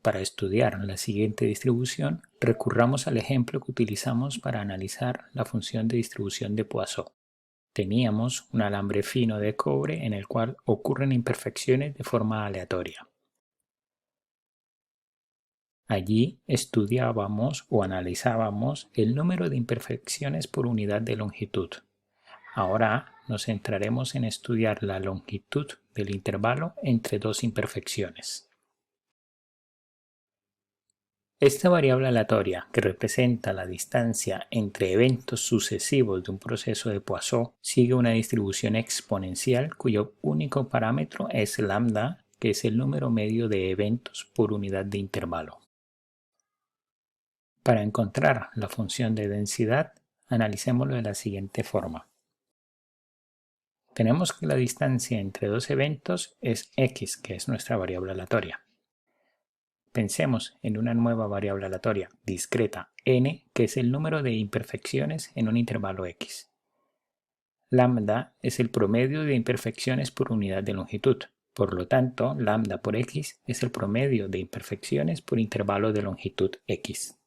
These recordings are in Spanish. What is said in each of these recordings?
Para estudiar la siguiente distribución, recurramos al ejemplo que utilizamos para analizar la función de distribución de Poisson. Teníamos un alambre fino de cobre en el cual ocurren imperfecciones de forma aleatoria. Allí estudiábamos o analizábamos el número de imperfecciones por unidad de longitud. Ahora nos centraremos en estudiar la longitud del intervalo entre dos imperfecciones. Esta variable aleatoria, que representa la distancia entre eventos sucesivos de un proceso de Poisson, sigue una distribución exponencial cuyo único parámetro es lambda, que es el número medio de eventos por unidad de intervalo. Para encontrar la función de densidad, analicémoslo de la siguiente forma. Tenemos que la distancia entre dos eventos es x, que es nuestra variable aleatoria. Pensemos en una nueva variable aleatoria discreta n, que es el número de imperfecciones en un intervalo x. Lambda es el promedio de imperfecciones por unidad de longitud. Por lo tanto, lambda por x es el promedio de imperfecciones por intervalo de longitud x.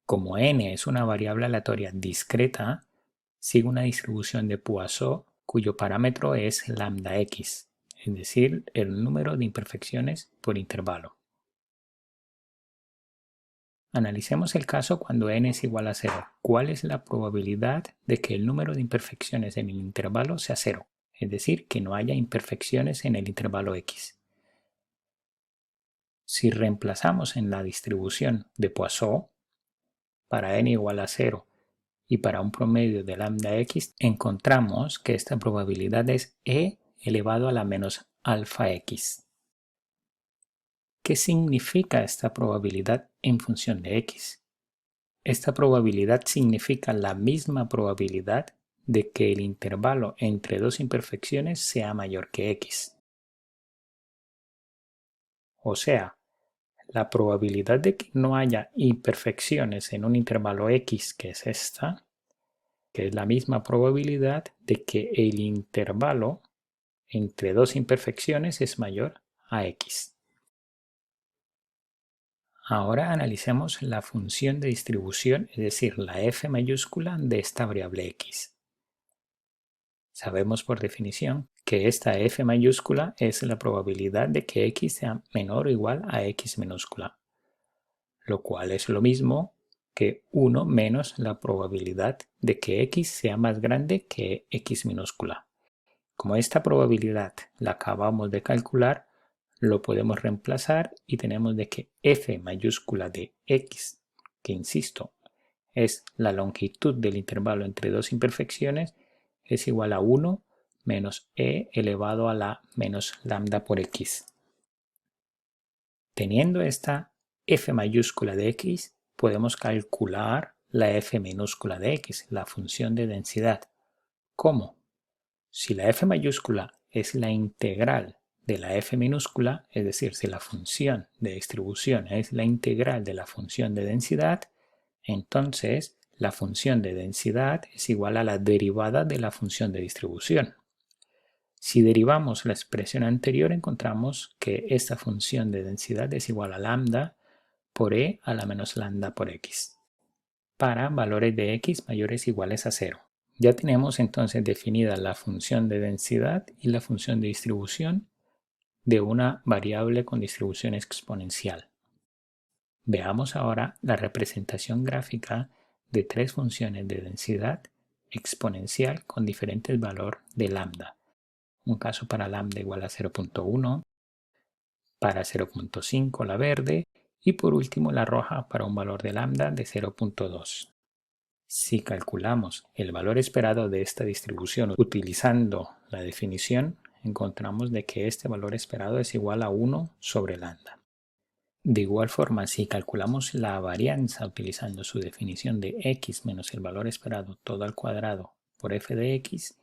Como n es una variable aleatoria discreta, sigue una distribución de Poisson cuyo parámetro es lambda x, es decir, el número de imperfecciones por intervalo. Analicemos el caso cuando n es igual a 0. ¿Cuál es la probabilidad de que el número de imperfecciones en el intervalo sea 0? Es decir, que no haya imperfecciones en el intervalo x. Si reemplazamos en la distribución de Poisson, para n igual a 0 y para un promedio de lambda x, encontramos que esta probabilidad es e elevado a la menos alfa x. ¿Qué significa esta probabilidad en función de x? Esta probabilidad significa la misma probabilidad de que el intervalo entre dos imperfecciones sea mayor que x. O sea, la probabilidad de que no haya imperfecciones en un intervalo x, que es esta, que es la misma probabilidad de que el intervalo entre dos imperfecciones es mayor a x. Ahora analicemos la función de distribución, es decir, la f mayúscula de esta variable x. Sabemos por definición que esta f mayúscula es la probabilidad de que x sea menor o igual a x minúscula, lo cual es lo mismo que 1 menos la probabilidad de que x sea más grande que x minúscula. Como esta probabilidad la acabamos de calcular, lo podemos reemplazar y tenemos de que f mayúscula de x, que insisto, es la longitud del intervalo entre dos imperfecciones, es igual a 1 menos e elevado a la menos lambda por x. Teniendo esta f mayúscula de x, podemos calcular la f minúscula de x, la función de densidad. ¿Cómo? Si la f mayúscula es la integral de la f minúscula, es decir, si la función de distribución es la integral de la función de densidad, entonces la función de densidad es igual a la derivada de la función de distribución. Si derivamos la expresión anterior, encontramos que esta función de densidad es igual a lambda por e a la menos lambda por x, para valores de x mayores o iguales a 0. Ya tenemos entonces definida la función de densidad y la función de distribución de una variable con distribución exponencial. Veamos ahora la representación gráfica de tres funciones de densidad exponencial con diferentes valores de lambda. Un caso para lambda igual a 0.1, para 0.5 la verde y por último la roja para un valor de lambda de 0.2. Si calculamos el valor esperado de esta distribución utilizando la definición, encontramos de que este valor esperado es igual a 1 sobre lambda. De igual forma, si calculamos la varianza utilizando su definición de x menos el valor esperado todo al cuadrado por f de x,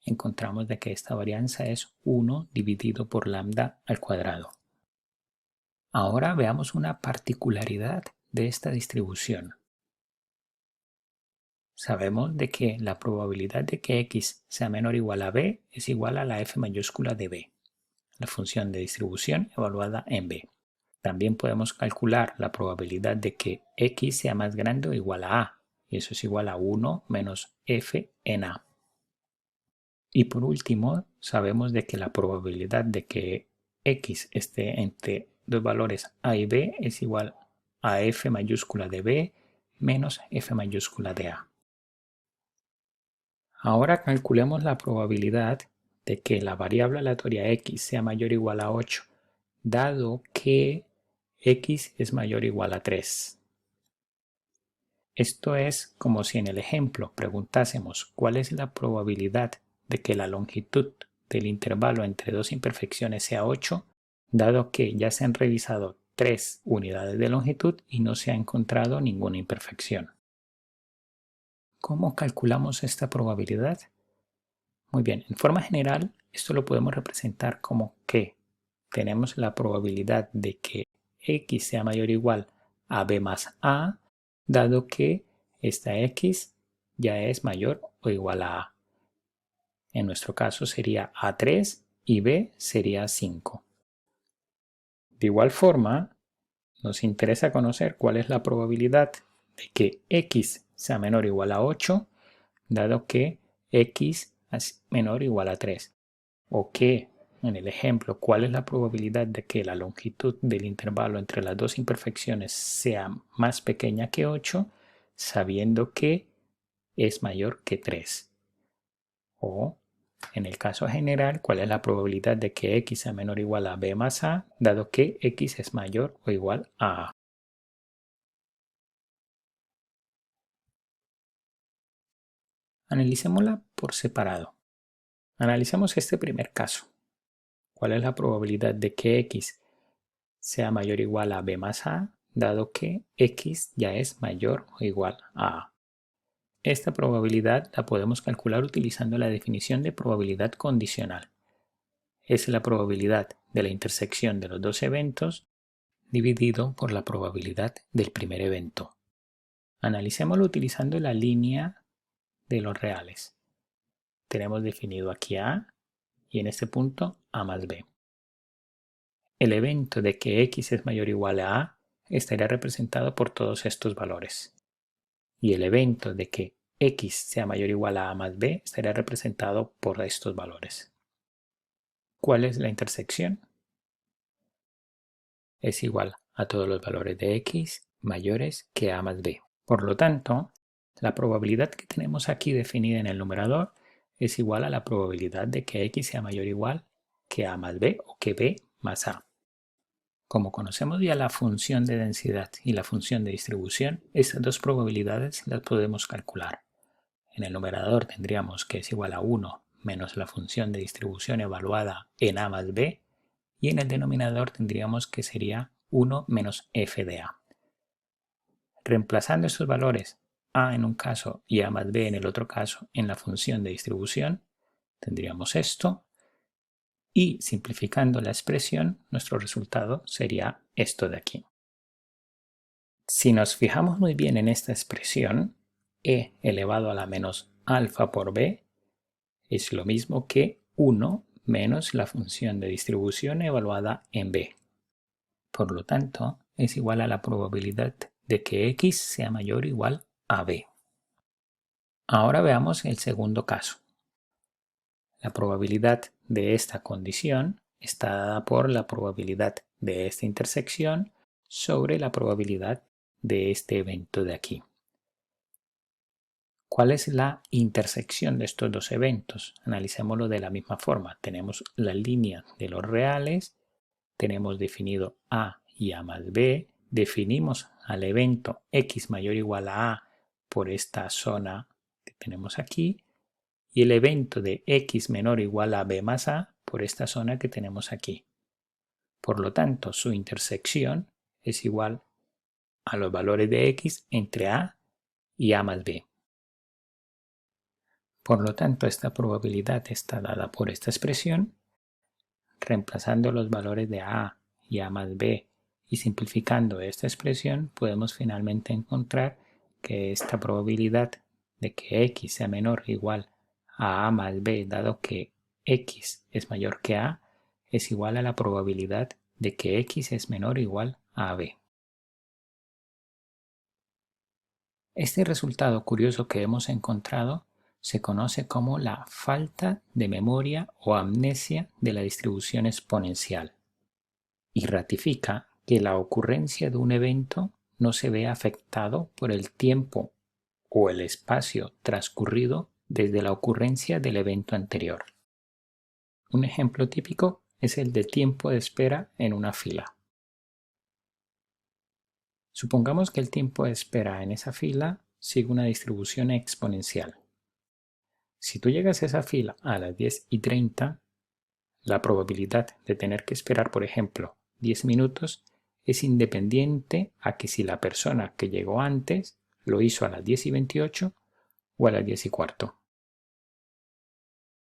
encontramos de que esta varianza es 1 dividido por lambda al cuadrado. Ahora veamos una particularidad de esta distribución. Sabemos de que la probabilidad de que x sea menor o igual a b es igual a la f mayúscula de b, la función de distribución evaluada en b. También podemos calcular la probabilidad de que x sea más grande o igual a a, y eso es igual a 1 menos f en a. Y por último, sabemos de que la probabilidad de que x esté entre dos valores a y b es igual a f mayúscula de b menos f mayúscula de a. Ahora calculemos la probabilidad de que la variable aleatoria x sea mayor o igual a 8, dado que x es mayor o igual a 3. Esto es como si en el ejemplo preguntásemos cuál es la probabilidad de que la longitud del intervalo entre dos imperfecciones sea 8, dado que ya se han revisado 3 unidades de longitud y no se ha encontrado ninguna imperfección. ¿Cómo calculamos esta probabilidad? Muy bien, en forma general, esto lo podemos representar como que tenemos la probabilidad de que x sea mayor o igual a b más a, dado que esta x ya es mayor o igual a a. En nuestro caso sería a3 y b sería 5. De igual forma, nos interesa conocer cuál es la probabilidad de que x sea menor o igual a 8, dado que x es menor o igual a 3. O que, en el ejemplo, cuál es la probabilidad de que la longitud del intervalo entre las dos imperfecciones sea más pequeña que 8, sabiendo que es mayor que 3. O, en el caso general, cuál es la probabilidad de que x sea menor o igual a b más a, dado que x es mayor o igual a a. Analicémosla por separado. Analicemos este primer caso. ¿Cuál es la probabilidad de que x sea mayor o igual a b más a, dado que x ya es mayor o igual a a? Esta probabilidad la podemos calcular utilizando la definición de probabilidad condicional. Es la probabilidad de la intersección de los dos eventos dividido por la probabilidad del primer evento. Analicémoslo utilizando la línea de los reales. Tenemos definido aquí a y en este punto a más b. El evento de que x es mayor o igual a a estaría representado por todos estos valores. Y el evento de que x sea mayor o igual a a más b estaría representado por estos valores. ¿Cuál es la intersección? Es igual a todos los valores de x mayores que a más b. Por lo tanto, la probabilidad que tenemos aquí definida en el numerador es igual a la probabilidad de que x sea mayor o igual que a más b o que b más a. Como conocemos ya la función de densidad y la función de distribución, estas dos probabilidades las podemos calcular. En el numerador tendríamos que es igual a 1 menos la función de distribución evaluada en a más b, y en el denominador tendríamos que sería 1 menos f de a. Reemplazando estos valores, a en un caso y a más b en el otro caso, en la función de distribución, tendríamos esto, y simplificando la expresión, nuestro resultado sería esto de aquí. Si nos fijamos muy bien en esta expresión, e elevado a la menos alfa por b es lo mismo que 1 menos la función de distribución evaluada en b. Por lo tanto, es igual a la probabilidad de que x sea mayor o igual a b. Ahora veamos el segundo caso. La probabilidad de esta condición está dada por la probabilidad de esta intersección sobre la probabilidad de este evento de aquí. ¿Cuál es la intersección de estos dos eventos? Analicémoslo de la misma forma. Tenemos la línea de los reales, tenemos definido a y a más b, definimos al evento x mayor o igual a a por esta zona que tenemos aquí, y el evento de x menor o igual a b más a por esta zona que tenemos aquí. Por lo tanto, su intersección es igual a los valores de x entre a y a más b. Por lo tanto, esta probabilidad está dada por esta expresión. Reemplazando los valores de a y a más b y simplificando esta expresión, podemos finalmente encontrar que esta probabilidad de que x sea menor o igual a más b, dado que x es mayor que a, es igual a la probabilidad de que x es menor o igual a B. Este resultado curioso que hemos encontrado se conoce como la falta de memoria o amnesia de la distribución exponencial y ratifica que la ocurrencia de un evento no se ve afectado por el tiempo o el espacio transcurrido desde la ocurrencia del evento anterior. Un ejemplo típico es el de tiempo de espera en una fila. Supongamos que el tiempo de espera en esa fila sigue una distribución exponencial. Si tú llegas a esa fila a las 10:30, la probabilidad de tener que esperar, por ejemplo, 10 minutos es independiente a que si la persona que llegó antes lo hizo a las 10:28 o a las 10:15.